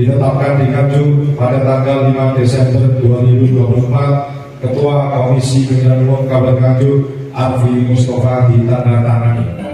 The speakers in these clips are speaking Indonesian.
ditetapkan di Nganjuk pada tanggal 5 Desember 2024, Ketua Komisi Pemilihan Umum Kabupaten Nganjuk Arfi Mustafa ditandatangani.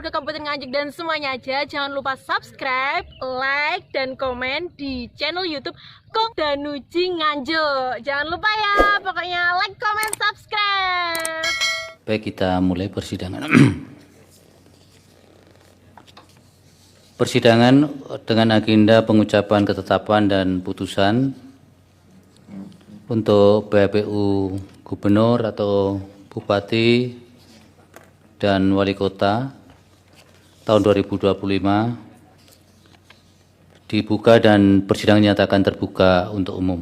Kabupaten Nganjuk dan semuanya aja, jangan lupa subscribe, like, dan komen di channel YouTube Kong Danuji Nganjuk. Jangan lupa ya, pokoknya like, comment, subscribe. Baik, kita mulai persidangan. Persidangan dengan agenda pengucapan ketetapan dan putusan untuk PHPU Gubernur atau Bupati dan Wali Kota tahun 2025 dibuka dan persidangan dinyatakan terbuka untuk umum.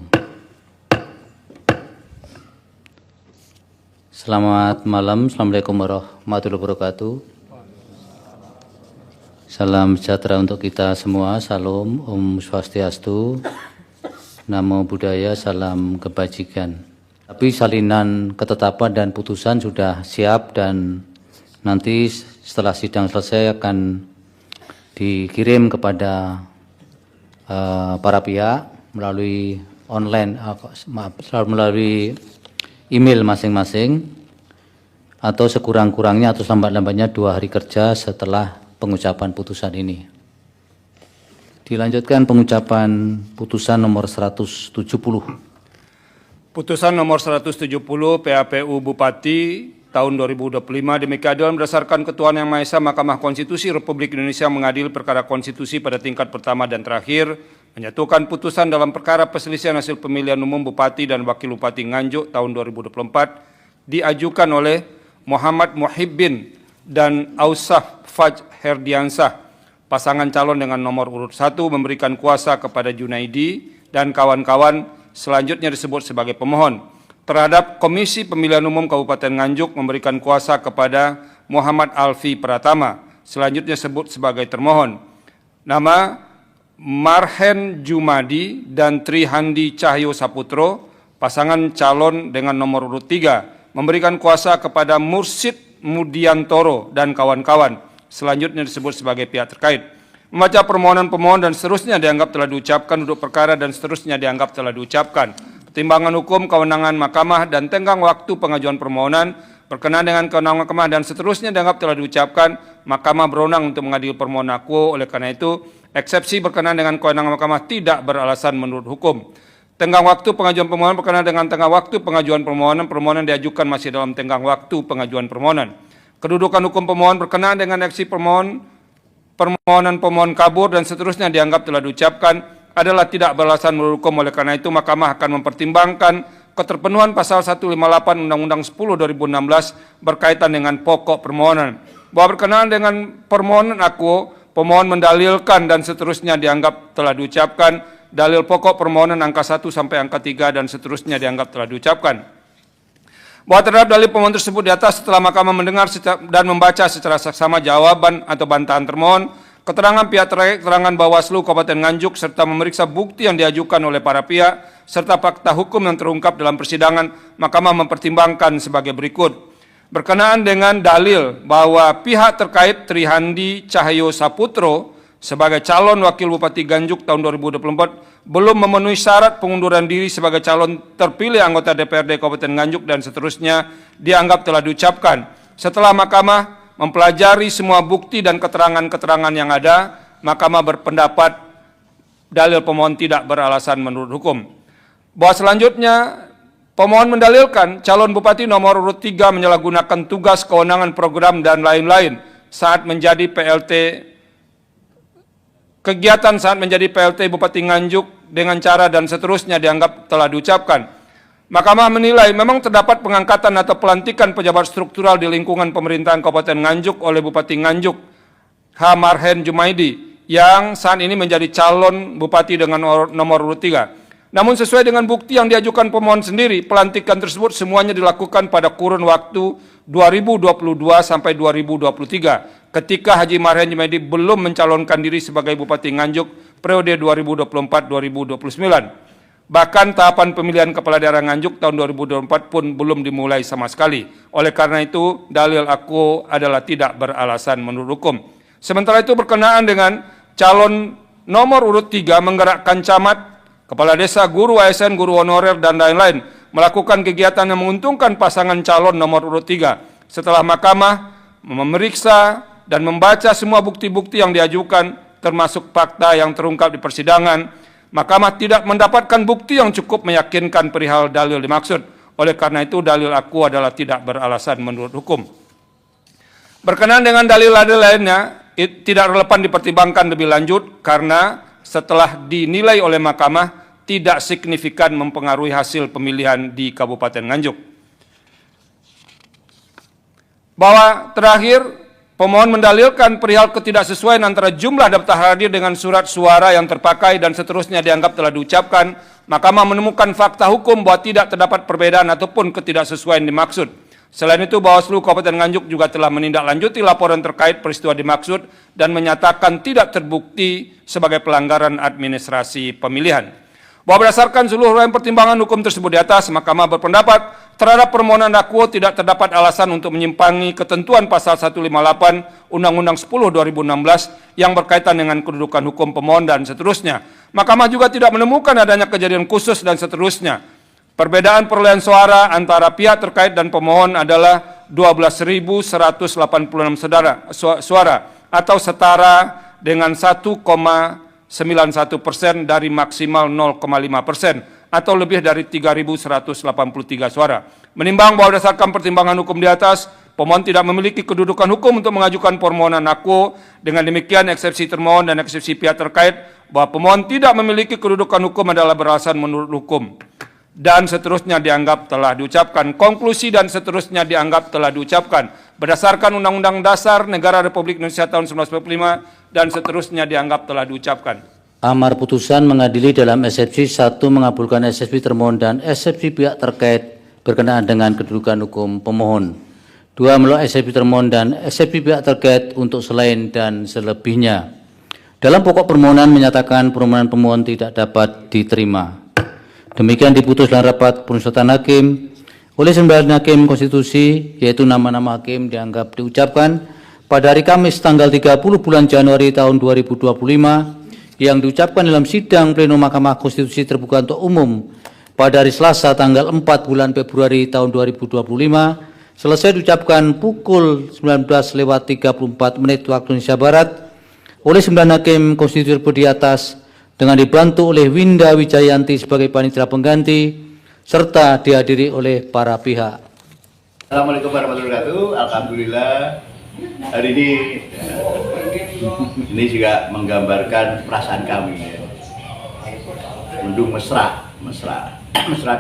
Selamat malam, Assalamualaikum warahmatullahi wabarakatuh. Salam sejahtera untuk kita semua, salam Om Swastiastu, Namo Buddhaya, salam kebajikan. Tapi salinan ketetapan dan putusan sudah siap dan nanti setelah sidang selesai akan dikirim kepada para pihak melalui online, melalui email masing-masing, atau sekurang-kurangnya atau selambat-lambatnya 2 hari kerja setelah pengucapan putusan ini. Dilanjutkan pengucapan putusan nomor 170. Putusan nomor 170 PHPU Bupati tahun 2025 demikian berdasarkan Ketuhanan Yang Maha Esa, Mahkamah Konstitusi Republik Indonesia mengadil perkara konstitusi pada tingkat pertama dan terakhir, menyatukan putusan dalam perkara perselisihan hasil pemilihan umum Bupati dan Wakil Bupati Nganjuk tahun 2024 diajukan oleh Muhammad Muhibbin dan Ausaf Faj Herdiansah, pasangan calon dengan nomor urut 1, memberikan kuasa kepada Junaidi dan kawan-kawan selanjutnya disebut sebagai pemohon. Terhadap Komisi Pemilihan Umum Kabupaten Nganjuk memberikan kuasa kepada Muhammad Alfi Pratama, selanjutnya disebut sebagai termohon. Nama Marhen Jumadi dan Trihandi Cahyo Saputro, pasangan calon dengan nomor urut 3, memberikan kuasa kepada Mursid Mudiantoro dan kawan-kawan, selanjutnya disebut sebagai pihak terkait. Membaca permohonan pemohon dan seterusnya dianggap telah diucapkan, duduk perkara dan seterusnya dianggap telah diucapkan. Pertimbangan hukum, kewenangan mahkamah, dan tenggang waktu pengajuan permohonan berkenaan dengan kewenangan mahkamah dan seterusnya dianggap telah diucapkan. Mahkamah berwenang untuk mengadili permohonan quo. Oleh karena itu, eksepsi berkenaan dengan kewenangan mahkamah tidak beralasan menurut hukum. Tenggang waktu pengajuan permohonan berkenaan dengan tenggang waktu pengajuan permohonan, permohonan diajukan masih dalam tenggang waktu pengajuan permohonan. Kedudukan hukum pemohon berkenaan dengan aksi permohonan pemohon kabur dan seterusnya dianggap telah diucapkan adalah tidak beralasan menurut hukum. Oleh karena itu, Mahkamah akan mempertimbangkan keterpenuhan pasal 158 Undang-Undang 10 2016 berkaitan dengan pokok permohonan. Bahwa berkenaan dengan permohonan akuo, pemohon mendalilkan dan seterusnya dianggap telah diucapkan. Dalil pokok permohonan angka 1 sampai angka 3 dan seterusnya dianggap telah diucapkan. Bahwa terhadap dalil pemohon tersebut di atas, setelah Mahkamah mendengar dan membaca secara saksama jawaban atau bantahan termohon, keterangan pihak terkait, keterangan Bawaslu Kabupaten Nganjuk, serta memeriksa bukti yang diajukan oleh para pihak, serta fakta hukum yang terungkap dalam persidangan, Mahkamah mempertimbangkan sebagai berikut. Berkenaan dengan dalil bahwa pihak terkait Trihandi Cahyo Saputro sebagai calon Wakil Bupati Nganjuk tahun 2024 belum memenuhi syarat pengunduran diri sebagai calon terpilih anggota DPRD Kabupaten Nganjuk dan seterusnya dianggap telah diucapkan. Setelah Mahkamah mempelajari semua bukti dan keterangan-keterangan yang ada, Mahkamah berpendapat dalil pemohon tidak beralasan menurut hukum. Bahwa selanjutnya, pemohon mendalilkan calon Bupati nomor urut 3 menyalahgunakan tugas, kewenangan, program, dan lain-lain saat menjadi PLT, kegiatan saat menjadi PLT Bupati Nganjuk dengan cara dan seterusnya dianggap telah diucapkan. Mahkamah menilai memang terdapat pengangkatan atau pelantikan pejabat struktural di lingkungan pemerintahan Kabupaten Nganjuk oleh Bupati Nganjuk H. Marhen Jumaidi yang saat ini menjadi calon bupati dengan nomor urut 3. Namun sesuai dengan bukti yang diajukan pemohon sendiri, pelantikan tersebut semuanya dilakukan pada kurun waktu 2022 sampai 2023 ketika Haji Marhen Jumaidi belum mencalonkan diri sebagai Bupati Nganjuk periode 2024-2029. Bahkan tahapan pemilihan kepala daerah Nganjuk tahun 2024 pun belum dimulai sama sekali. Oleh karena itu, dalil aku adalah tidak beralasan menurut hukum. Sementara itu berkenaan dengan calon nomor urut 3 menggerakkan camat, kepala desa, guru ASN, guru honorer, dan lain-lain melakukan kegiatan yang menguntungkan pasangan calon nomor urut 3. Setelah mahkamah memeriksa dan membaca semua bukti-bukti yang diajukan, termasuk fakta yang terungkap di persidangan, Mahkamah tidak mendapatkan bukti yang cukup meyakinkan perihal dalil dimaksud. Oleh karena itu, dalil aku adalah tidak beralasan menurut hukum. Berkenaan dengan dalil-dalil lainnya, tidak relevan dipertimbangkan lebih lanjut karena setelah dinilai oleh Mahkamah tidak signifikan mempengaruhi hasil pemilihan di Kabupaten Nganjuk. Bahwa terakhir, pemohon mendalilkan perihal ketidaksesuaian antara jumlah daftar hadir dengan surat suara yang terpakai dan seterusnya dianggap telah diucapkan. Mahkamah menemukan fakta hukum bahwa tidak terdapat perbedaan ataupun ketidaksesuaian dimaksud. Selain itu, Bawaslu Kabupaten Nganjuk juga telah menindaklanjuti laporan terkait peristiwa dimaksud dan menyatakan tidak terbukti sebagai pelanggaran administrasi pemilihan. Bahwa berdasarkan seluruh pertimbangan hukum tersebut di atas, Mahkamah berpendapat terhadap permohonan dakwa tidak terdapat alasan untuk menyimpangi ketentuan pasal 158 Undang-Undang 10/2016 yang berkaitan dengan kedudukan hukum pemohon dan seterusnya. Mahkamah juga tidak menemukan adanya kejadian khusus dan seterusnya. Perbedaan perolehan suara antara pihak terkait dan pemohon adalah 12.186 suara atau setara dengan 1,91% dari maksimal 0,5% atau lebih dari 3.183 suara. Menimbang bahwa berdasarkan pertimbangan hukum di atas, pemohon tidak memiliki kedudukan hukum untuk mengajukan permohonan aku. Dengan demikian, eksepsi termohon dan eksepsi pihak terkait bahwa pemohon tidak memiliki kedudukan hukum adalah beralasan menurut hukum. Dan seterusnya dianggap telah diucapkan. Konklusi dan seterusnya dianggap telah diucapkan. Berdasarkan Undang-Undang Dasar Negara Republik Indonesia tahun 1945 dan seterusnya dianggap telah diucapkan. Amar putusan mengadili dalam eksepsi 1 mengabulkan eksepsi termohon dan eksepsi pihak terkait berkenaan dengan kedudukan hukum pemohon. 2 menolak eksepsi termohon dan eksepsi pihak terkait untuk selain dan selebihnya. Dalam pokok permohonan menyatakan permohonan pemohon tidak dapat diterima. Demikian diputus dalam rapat pemusyawaratan hakim oleh 9 hakim konstitusi, yaitu nama-nama hakim dianggap diucapkan pada hari Kamis tanggal 30 bulan Januari tahun 2025 yang diucapkan dalam sidang pleno Mahkamah Konstitusi terbuka untuk umum pada hari Selasa tanggal 4 bulan Februari tahun 2025 selesai diucapkan pukul 19:34 waktu Indonesia Barat oleh 9 hakim konstitusi di atas dengan dibantu oleh Winda Wijayanti sebagai panitia pengganti serta dihadiri oleh para pihak. Assalamualaikum warahmatullahi wabarakatuh. Alhamdulillah hari ini juga menggambarkan perasaan kami, mendung mesra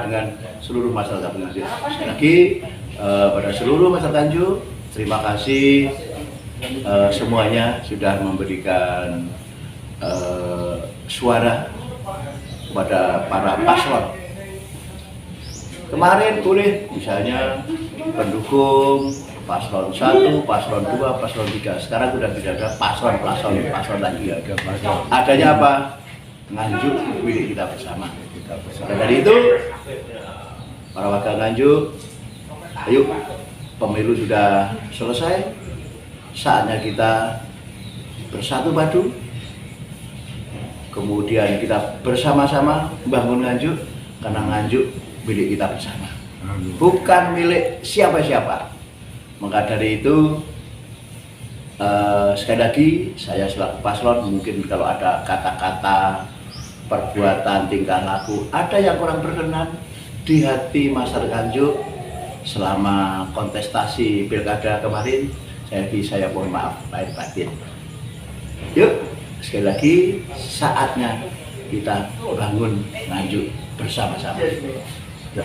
dengan seluruh masyarakat Nganjuk. Sekali lagi pada seluruh masyarakat Nganjuk, terima kasih semuanya sudah memberikan suara kepada para paslon. Kemarin boleh misalnya pendukung paslon 1, paslon 2, paslon 3. Sekarang sudah tidak ada paslon lagi. Adanya apa? Nganjuk milik kita bersama. Dan dari itu para warga Nganjuk, ayo, pemilu sudah selesai, saatnya kita bersatu padu, kemudian kita bersama-sama membangun Nganjuk, karena Nganjuk milik kita bersama, bukan milik siapa-siapa. Maka dari itu sekali lagi saya selaku paslon, mungkin kalau ada kata-kata, perbuatan, tingkah laku ada yang kurang berkenan di hati masyarakat Nganjuk selama kontestasi pilkada kemarin, saya mohon maaf lahir batin. Yuk, sekali lagi saatnya kita bangun Nganjuk bersama-sama. Ya.